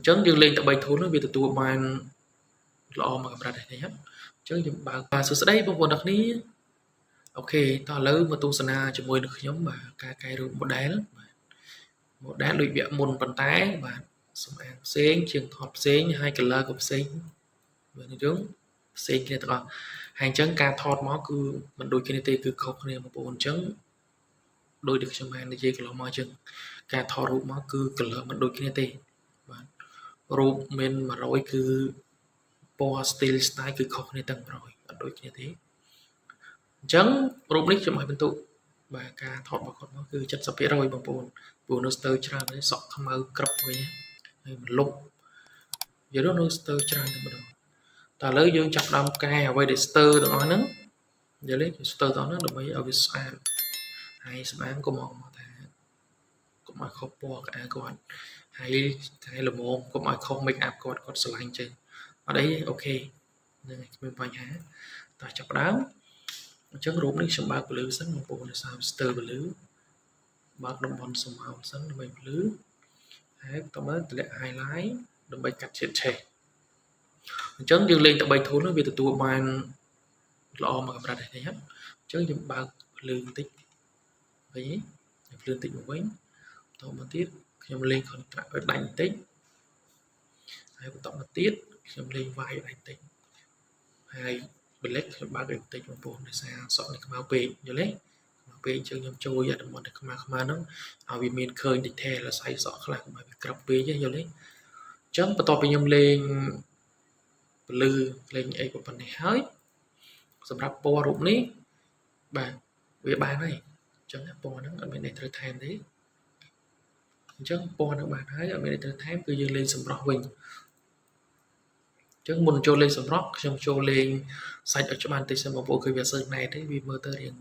Chẳng dương lên tại bài thốn nó vì tụi bạn lo mà gặp ra đây nhé chẳng dùm bà sự đấy bông bồn đặc ní ok ta lớn mà tu sana cho môi được nhóm mà cái rồi một đá lụy vẹn môn bàn tái và xong ăn xén trường hợp xén hai cái lơ của xén và đúng xén kia tao hàng chân ca thọt mó cứ mình đôi kia cứ khóc này một bộ chân đôi được cho mang để chơi cái lò mò chân ca thọt rụp mó cứ cái lơ mình đôi kia và rụp mình mà rồi cứ po style cứ khóc này tầng rồi đôi kia thế chân rụp nick cho mọi bên tụ và ca thọt mà còn nó cứ chất sập rồi bằng bộ nó stir ra nó sọ không mơ cặp với nhé một lúc giờ đó nó stir ra thì bắt đầu ta lấy dương chặt đâm ca ở đây để stir được nói nắng giờ lấy stir đó nó được mấy ở Việt Nam hay sáng có mong mà ta cũng mà không bỏ cả con hay hay là mồm cũng mà không make up con slide trên ở đấy ok nên mình phải há ta chặt đám chân rút đi xong ba lưới sáng một bộ là sao stir lưới bác đồng bọn xong màu sáng là mình lưới đấy tao mới lại hai lái đồng bay cắt chết chè chấn dương lên tại bài thốn nó vì tụi bạn lo mà gặp ra đây nhé chấn dương ba lương tích với lương tích một bánh tao mà tiếtខ្ញុំលេង contract ឲ្យដាច់បន្តិចហើយបន្តមកទៀតខ្ញុំលេងវាយដាច់បន្តិចហើយបលិចខ្ញុំបើកបន្តិចបងប្អូនដោយសារសក់នេះខ្មៅពេកយល់ទេខ្មៅពេកអញ្ចឹងខ្ញុំចូលយកតំបន់ដែលខ្មៅហ្នឹងឲ្យវាមានឃើញ detail សៃសក់ខ្លះកុំឲ្យវាក្របពេកយល់ទេអញ្ចឹងបន្ទាប់ពីខ្ញុំលេងពលឺលេងអីប៉ុណ្ណេះហើយសម្រាប់ពណ៌រូបនេះបាទវាបានហើយអញ្ចឹងពណ៌ហ្នឹងអត់មានអ្នកត្រូវថែមទេអញ្ចឹងពណ៌នឹងបានហើយអត់មានត្រូវថែមគឺយើងលេងសម្រស់វិញអញ្ចឹងមុនចូលលេងសម្រស់ខ្ញុំចូលលេងសាច់ឲ្យច្បាស់តិចសិនបងប្អូនឃើញវាសើណែតទេវាមើលទៅរៀង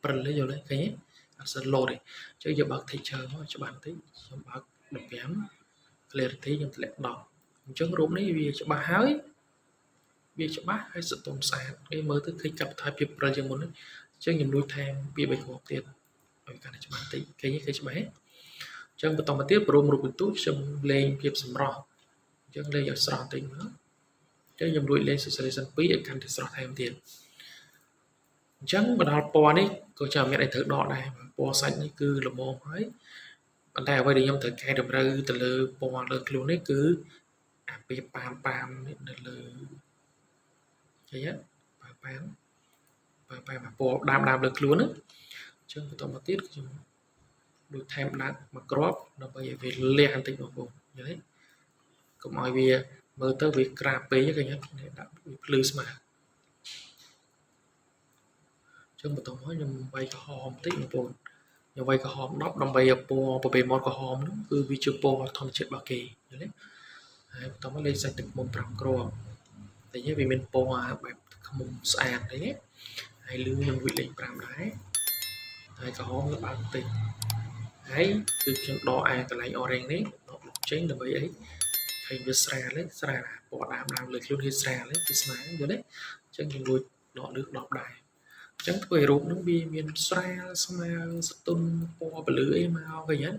ព្រិលយល់ទេឃើញទេអត់សិនលោតទេអញ្ចឹងយើងបើក texture មកច្បាស់តិចខ្ញុំបើក15 clarity ខ្ញុំធ្លាក់10អញ្ចឹងរូបនេះវាច្បាស់ហើយវាច្បាស់ហើយសតុំស្អាតគេមើលទៅឃើញកាប់ថយភាពព្រិលជាងមុនអញ្ចឹងខ្ញុំលួចថែមវា3គ្រាប់ទៀតឲ្យកាន់តែច្បាស់តិចឃើញទេឃើញច្បាស់ទេចឹងបន្តមកទៀតព្រមរូបបន្ទូខ្ញុំលេងភាពសម្រស់អញ្ចឹងលេងឲ្យស្រស់តិចមកចឹងខ្ញុំរួចលេង saturation 2ឲ្យកាន់តែស្រស់ថែមទៀតអញ្ចឹងមកដល់ពណ៌នេះក៏ចាំមានឲ្យត្រូវដកដែរពណ៌សាច់នេះគឺល្មមហើយប៉ុន្តែអ្វីដែលខ្ញុំត្រូវកែតម្រូវទៅលើពណ៌លើខ្លួននេះគឺអាពីប៉ាមនេះនៅលើឃើញទេប៉ាមពណ៌ដើមលើខ្លួនហ្នឹងអញ្ចឹងបន្តមកទៀតខ្ញុំដូចថែមដាក់មួយគ្រាប់ដើម្បីឲ្យវាលះបន្តិចបងប្អូនយល់ទេកុំឲ្យវាមើលទៅវាក្រាបពេកឃើញទេដាក់វាភ្លឺស្មើចឹងបន្តមកខ្ញុំវាយក្រហមបន្តិចបងប្អូនខ្ញុំវាយក្រហម10ដើម្បីឲ្យពណ៌ប្រភេទមាត់ក្រហមនោះគឺវាជាពណ៌ធម្មជាតិរបស់គេយល់ទេហើយបន្តមកលេខសាច់ទឹកមុំ5គ្រាប់តែនេះវាមានពណ៌បែបខ្មុំស្អាតទេហើយលឿងខ្ញុំវាលេខ5ដែរហើយក្រហមទៅបើកបន្តិចហើយគឺខ្ញុំដកអាកន្លែង orange នេះដកចេញដើម្បីអីឃើញវាស្រាលស្រាលពណ៌ដើមលើខ្លួនវាស្រាលគឺស្មើយល់ទេអញ្ចឹងខ្ញុំលួចដកលើ10ដែរអញ្ចឹងធ្វើឲ្យរូបហ្នឹងវាមានស្រាលស្មើស្ទន់ពណ៌ពលឺអីមកឃើញទេ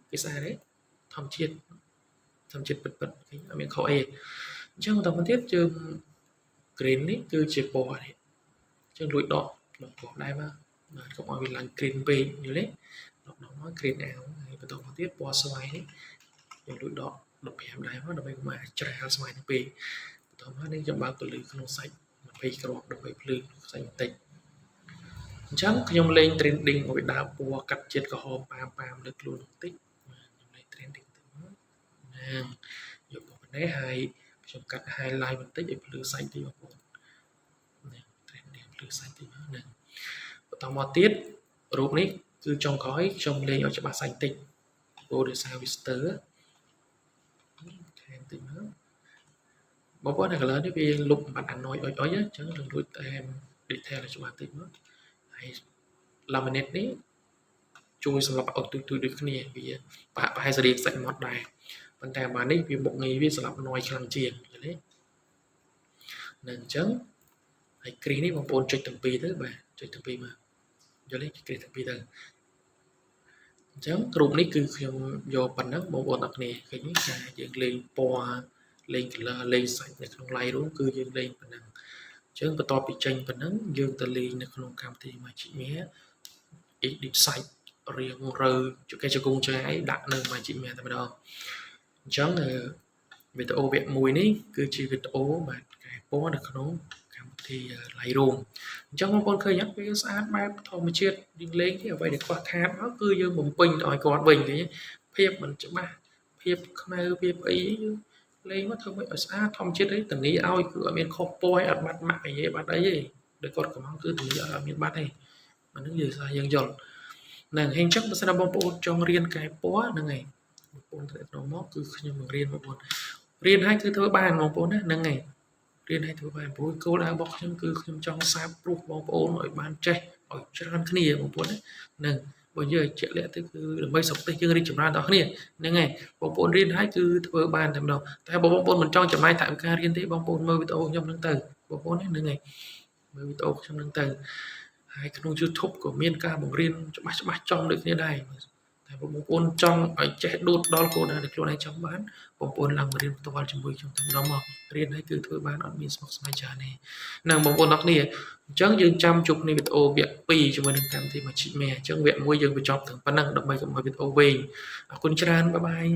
គេស្អាតទេធម្មជាតិពិតឃើញអត់មានខុសអីអញ្ចឹងបន្តមកទៀតយើង green នេះគឺជាពណ៌នេះអញ្ចឹងលួចដកពណ៌ដែរមកបាទកុំឲ្យវាឡើង green ពេកយល់ទេដកមក green អាវហើយបន្តមកទៀតពណ៌ស្វាយនេះខ្ញុំលួចដក15ដែរមកដើម្បីកុំឲ្យច្រាលស្វាយនេះពេកបន្តមកនេះខ្ញុំបើកពលឺក្នុងសាច់20គ្រាប់ដើម្បីភ្លឺសាច់បន្តិចអញ្ចឹងខ្ញុំលេង trending ឲ្យដើរពណ៌កាត់ជាតិក្រហមប៉ាមលើខ្លួនបន្តិចខ្ញុំលេង trending ទៅមកណាយកប៉ុណ្ណេះហើយខ្ញុំកាត់ highlight បន្តិចឲ្យភ្លឺសាច់តិចបងប្អូននេះ trending ភ្លឺសាច់តិចណាបន្តមកទៀតរូបនេះគឺចុងក្រោយខ្ញុំលេងឲ្យច្បាស់សាច់តិចព្រោះដោយសារ Vista ថែមតិចមកបងប្អូនអា color នេះវាលុបបាត់ annoy អុយអញ្ចឹងនឹងរួចតែ detail ឲ្យច្បាស់តិចមកហើយ laminate នេះជួយសម្រាប់ឲ្យទូដូចគ្នាវាប្រហែលសេរីសាច់ម៉ត់ដែរប៉ុន្តែអានេះវាមុខងារវាសម្រាប់ annoy ខ្លាំងជាងយល់ទេនឹងអញ្ចឹងហើយ green នេះបងប្អូនចុចទាំងពីរទៅបាទចុចទាំងពីរមកយល់ទេ green ទាំងពីរទៅ អញ្ចឹងរូបនេះគឺខ្ញុំយកប៉ុណ្ណឹងបងប្អូនទាំងគ្នាឃើញទេការយើងលេងពណ៌លេង color លេងសាច់នៅក្នុង Lightroom គឺយើងលេងប៉ុណ្ណឹងអញ្ចឹងបន្ទាប់ពីចេញប៉ុណ្ណឹងយើងទៅលេងនៅក្នុងកម្មវិធី Magic Media edit សាច់រៀងរើគេជង្គង់ឆ្ងាយដាក់នៅ Magic Media តែម្ដងអញ្ចឹងវីដេអូវគ្គ1នេះគឺជាវីដេអូបាទកែពណ៌នៅក្នុងកម្មវិធី Lightroom អញ្ចឹងបងប្អូនឃើញអត់វាស្អាតបែបធម្មជាតិយើងលេងទេអ្វីដែលខ្វះខាតមកគឺយើងបំពេញឲ្យគាត់វិញឃើញភាពមិនច្បាស់ភាពខ្មៅភាពអីយើងលេងមកធ្វើឲ្យស្អាតធម្មជាតិអីធានាឲ្យគឺអត់មានខុសពណ៌អត់បាត់ម៉ាក់អីទេបាត់អីទេដោយគាត់កំងគឺធានាឲ្យអត់មានបាត់ទេអានឹងយើងថាយើងយល់ហ្នឹងហើយអញ្ចឹងបើសិនបងប្អូនចង់រៀនកែពណ៌ហ្នឹងហើយបងប្អូនទៅក្នុងមកគឺខ្ញុំបង្រៀនបងប្អូនរៀនឲ្យគឺធ្វើបានបងប្អូនណាហ្នឹងហើយរៀនឲ្យធ្វើបានព្រោះគោលដៅរបស់ខ្ញុំគឺខ្ញុំចង់សាបព្រោះបងប្អូនឲ្យបានចេះឲ្យច្រើនគ្នាបងប្អូនណាហ្នឹងបើយើងជាក់លាក់ទៅគឺដើម្បីសុខទេសយើងរីកចម្រើនដល់គ្នាហ្នឹងហើយបងប្អូនរៀនឲ្យគឺធ្វើបានតែម្ដងតែបើបងប្អូនមិនចង់ចំណាយថវិការៀនទេបងប្អូនមើលវីដេអូខ្ញុំហ្នឹងទៅបងប្អូនហ្នឹងហើយមើលវីដេអូខ្ញុំហ្នឹងទៅហើយក្នុង YouTube ក៏មានការបង្រៀនច្បាស់ចំដូចគ្នាដែរតែបងប្អូនចង់ឲ្យចេះដួតដល់គោលដៅដែលខ្លួនឯងចង់បានបងប្អូនឡើងមករៀនផ្ទាល់ជាមួយខ្ញុំតែម្ដងមករៀនហើយគឺធ្វើបានអត់មានស្មុគស្មាញច្រើនទេហ្នឹងបងប្អូនអរគ្នាអញ្ចឹងយើងចាំជួបគ្នាវីដេអូវគ្គ2ជាមួយនឹងកម្មវិធី Magic Media អញ្ចឹងវគ្គ1យើងបញ្ចប់ถึงប៉ុណ្ណឹងដើម្បីកុំឲ្យវីដេអូវែងអរគុណច្រើនបាយបាយ